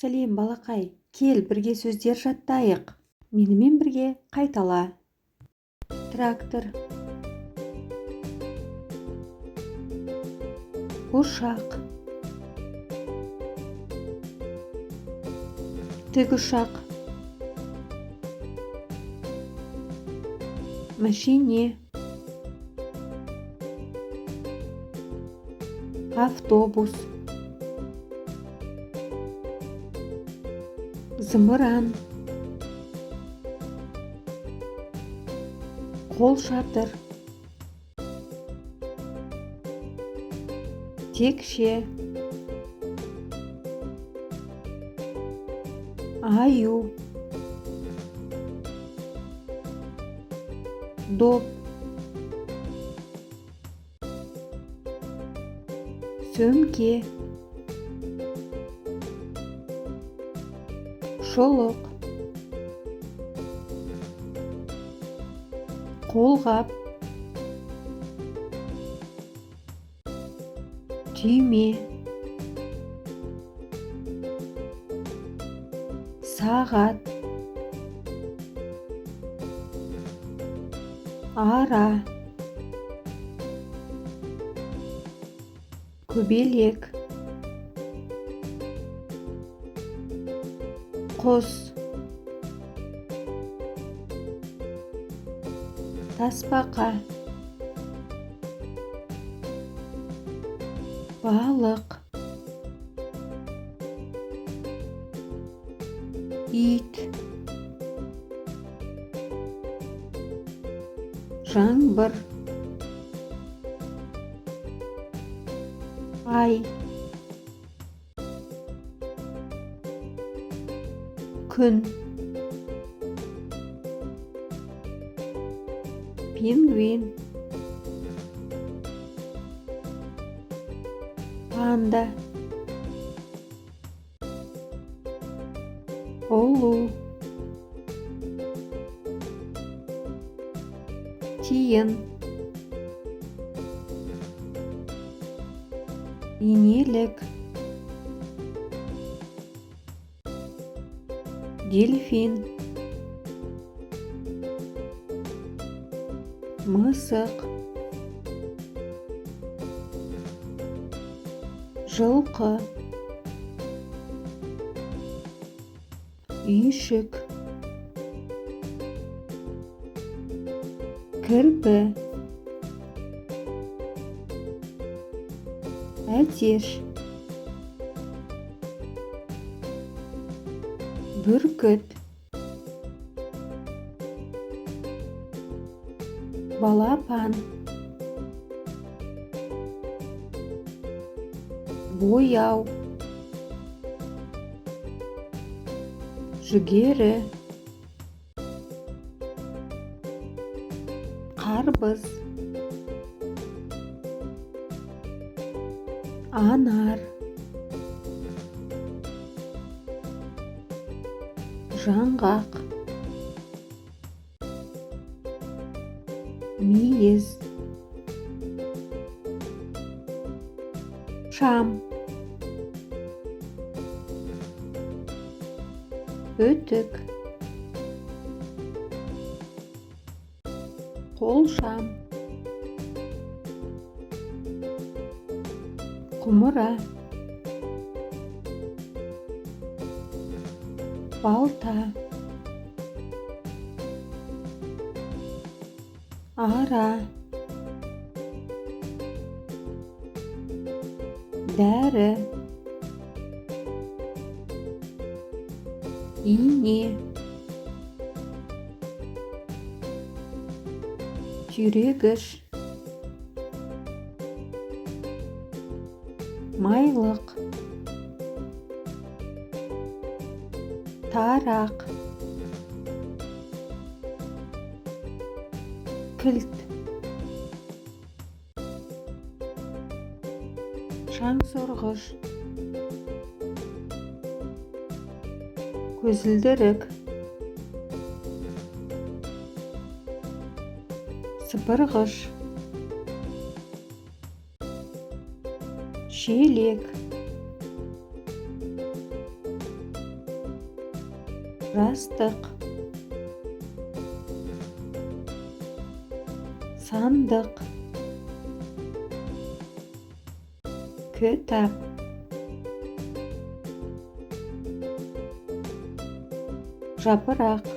Сәлем балақай, кел бірге сөздер жаттайық. Менімен бірге қайтала. Трактор, ұшақ, тікұшақ, машине, автобус, зымыран, қолшатыр, текше, аю, доп, сөмке, шолық, қолғап, түйме, сағат, ара, көбелек, құс, тасбақа, балық, ит, жаңбыр, ай, күн, пингвин, панда, ұлу, тиын, инелік, дельфин, мысық, жылқы, үйшік, кірпі, әтеш, бүркіт, балапан, бояу, жүгері, қарбыз, анар, жаңғақ, мейіз, шам, өтік, қолшам, құмыра, балта, ара, дәрі, ине, түйрегіш, майлық, тарақ, кілт, шаңсорғыш, көзілдірік, сыпырғыш, шелек, жастық, сандық, кітап, жапырақ,